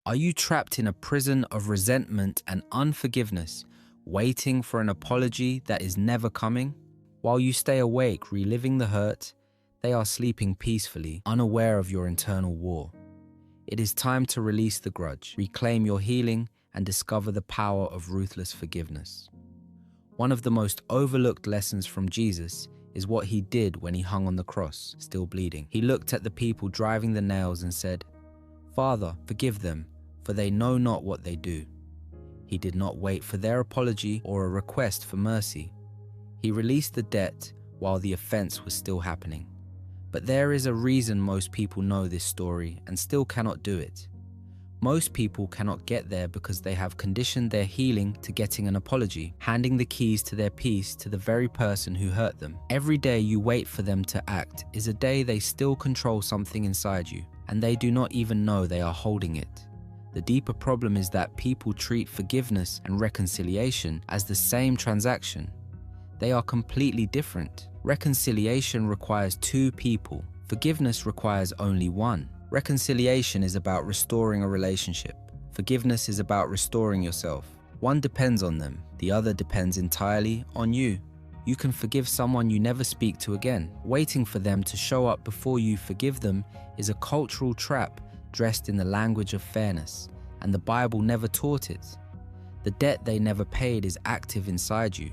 Are you trapped in a prison of resentment and unforgiveness, waiting for an apology that is never coming? While you stay awake reliving the hurt, they are sleeping peacefully, unaware of your internal war. It is time to release the grudge, reclaim your healing, and discover the power of ruthless forgiveness. One of the most overlooked lessons from Jesus is what he did when he hung on the cross, still bleeding. He looked at the people driving the nails and said, "Father, forgive them, for they know not what they do." He did not wait for their apology or a request for mercy. He released the debt while the offense was still happening. But there is a reason most people know this story and still cannot do it. Most people cannot get there because they have conditioned their healing to getting an apology, handing the keys to their peace to the very person who hurt them. Every day you wait for them to act is a day they still control something inside you, and they do not even know they are holding it. The deeper problem is that people treat forgiveness and reconciliation as the same transaction. They are completely different. Reconciliation requires two people. Forgiveness requires only one. Reconciliation is about restoring a relationship. Forgiveness is about restoring yourself. One depends on them, the other depends entirely on you. You can forgive someone you never speak to again. Waiting for them to show up before you forgive them is a cultural trap dressed in the language of fairness, and the Bible never taught it. The debt they never paid is active inside you.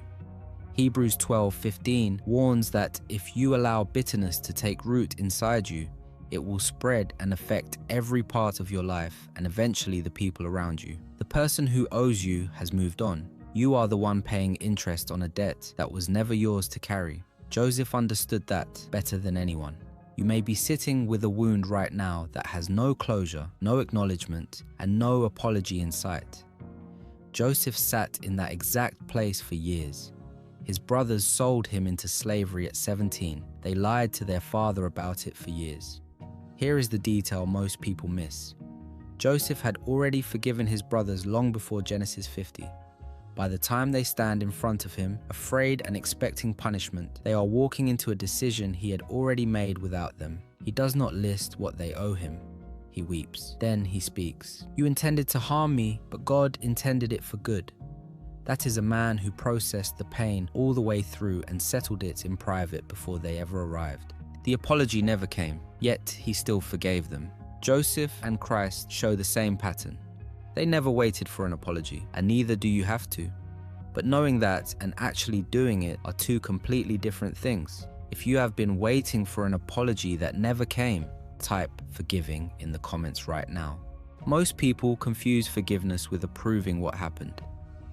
Hebrews 12:15 warns that if you allow bitterness to take root inside you, it will spread and affect every part of your life and eventually the people around you. The person who owes you has moved on. You are the one paying interest on a debt that was never yours to carry. Joseph understood that better than anyone. You may be sitting with a wound right now that has no closure, no acknowledgement, and no apology in sight. Joseph sat in that exact place for years. His brothers sold him into slavery at 17. They lied to their father about it for years. Here is the detail most people miss. Joseph had already forgiven his brothers long before Genesis 50. By the time they stand in front of him, afraid and expecting punishment, they are walking into a decision he had already made without them. He does not list what they owe him. He weeps. Then he speaks. "You intended to harm me, but God intended it for good." That is a man who processed the pain all the way through and settled it in private before they ever arrived. The apology never came, yet he still forgave them. Joseph and Christ show the same pattern. They never waited for an apology, and neither do you have to. But knowing that and actually doing it are two completely different things. If you have been waiting for an apology that never came, type "forgiving" in the comments right now. Most people confuse forgiveness with approving what happened.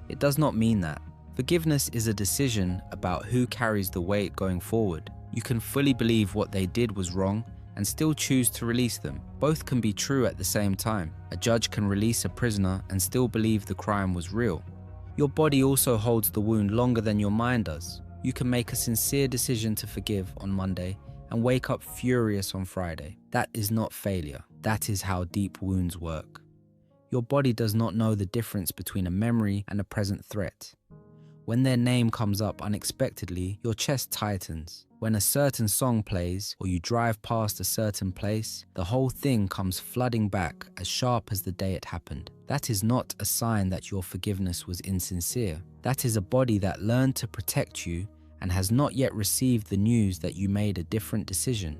It does not mean that. Forgiveness is a decision about who carries the weight going forward. You can fully believe what they did was wrong and still choose to release them. Both can be true at the same time. A judge can release a prisoner and still believe the crime was real. Your body also holds the wound longer than your mind does. You can make a sincere decision to forgive on Monday and wake up furious on Friday. That is not failure. That is how deep wounds work. Your body does not know the difference between a memory and a present threat. When their name comes up unexpectedly, your chest tightens. When a certain song plays or you drive past a certain place, the whole thing comes flooding back as sharp as the day it happened. That is not a sign that your forgiveness was insincere. That is a body that learned to protect you and has not yet received the news that you made a different decision.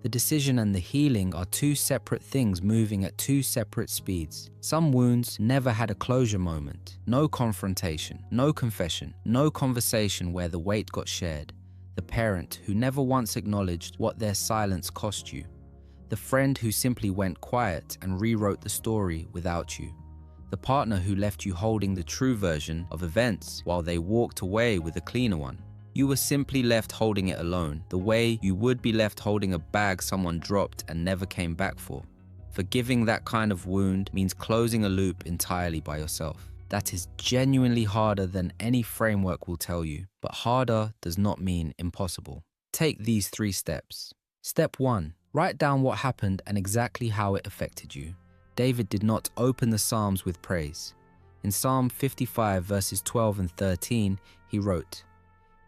The decision and the healing are two separate things moving at two separate speeds. Some wounds never had a closure moment. No confrontation, no confession, no conversation where the weight got shared. The parent who never once acknowledged what their silence cost you. The friend who simply went quiet and rewrote the story without you. The partner who left you holding the true version of events while they walked away with a cleaner one. You were simply left holding it alone, the way you would be left holding a bag someone dropped and never came back for. Forgiving that kind of wound means closing a loop entirely by yourself. That is genuinely harder than any framework will tell you, but harder does not mean impossible. Take these 3 steps. Step 1. Write down what happened and exactly how it affected you. David did not open the Psalms with praise. In Psalm 55 verses 12 and 13, he wrote,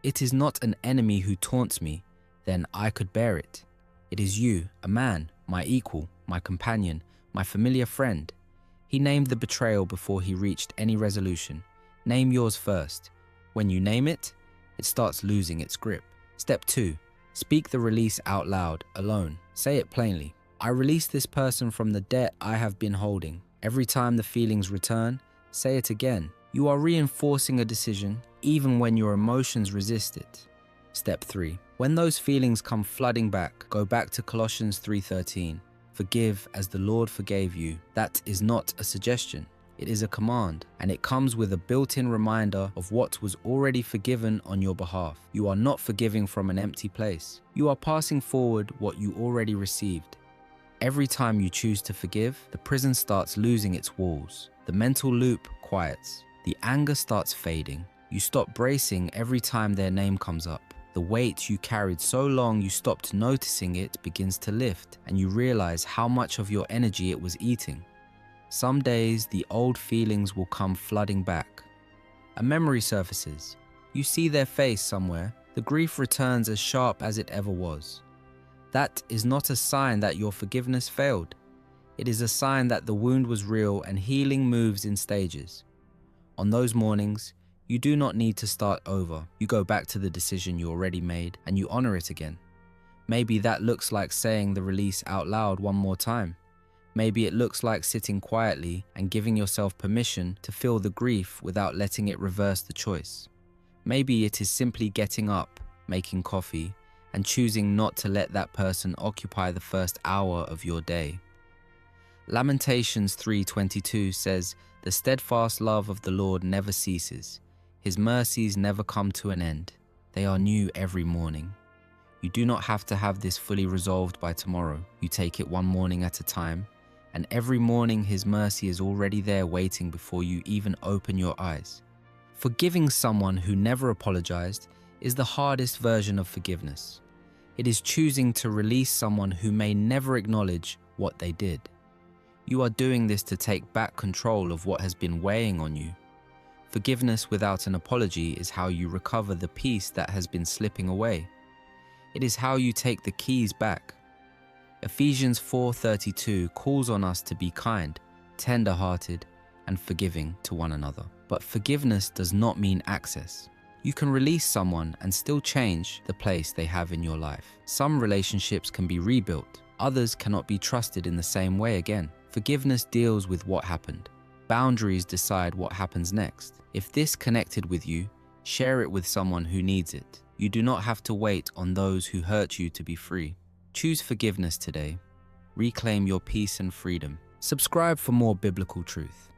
"It is not an enemy who taunts me, then I could bear it. It is you, a man, my equal, my companion, my familiar friend. He named the betrayal before he reached any resolution. Name yours first. When you name it, it starts losing its grip. Step 2. Speak the release out loud, alone. Say it plainly. I release this person from the debt I have been holding. Every time the feelings return, say it again. You are reinforcing a decision, even when your emotions resist it. Step 3. When those feelings come flooding back, go back to Colossians 3:13. Forgive as the Lord forgave you. That is not a suggestion. It is a command, and it comes with a built-in reminder of what was already forgiven on your behalf. You are not forgiving from an empty place. You are passing forward what you already received. Every time you choose to forgive, the prison starts losing its walls. The mental loop quiets. The anger starts fading. You stop bracing every time their name comes up. The weight you carried so long you stopped noticing it begins to lift, and you realize how much of your energy it was eating. Some days, the old feelings will come flooding back. A memory surfaces. You see their face somewhere. The grief returns as sharp as it ever was. That is not a sign that your forgiveness failed. It is a sign that the wound was real and healing moves in stages. On those mornings, you do not need to start over. You go back to the decision you already made and you honor it again. Maybe that looks like saying the release out loud one more time. Maybe it looks like sitting quietly and giving yourself permission to feel the grief without letting it reverse the choice. Maybe it is simply getting up, making coffee, and choosing not to let that person occupy the first hour of your day. Lamentations 3:22 says, "The steadfast love of the Lord never ceases. His mercies never come to an end. They are new every morning." You do not have to have this fully resolved by tomorrow. You take it one morning at a time, and every morning His mercy is already there waiting before you even open your eyes. Forgiving someone who never apologized is the hardest version of forgiveness. It is choosing to release someone who may never acknowledge what they did. You are doing this to take back control of what has been weighing on you. Forgiveness without an apology is how you recover the peace that has been slipping away. It is how you take the keys back. Ephesians 4:32 calls on us to be kind, tender-hearted, and forgiving to one another. But forgiveness does not mean access. You can release someone and still change the place they have in your life. Some relationships can be rebuilt. Others cannot be trusted in the same way again. Forgiveness deals with what happened. Boundaries decide what happens next. If this connected with you, share it with someone who needs it. You do not have to wait on those who hurt you to be free. Choose forgiveness today. Reclaim your peace and freedom. Subscribe for more biblical truth.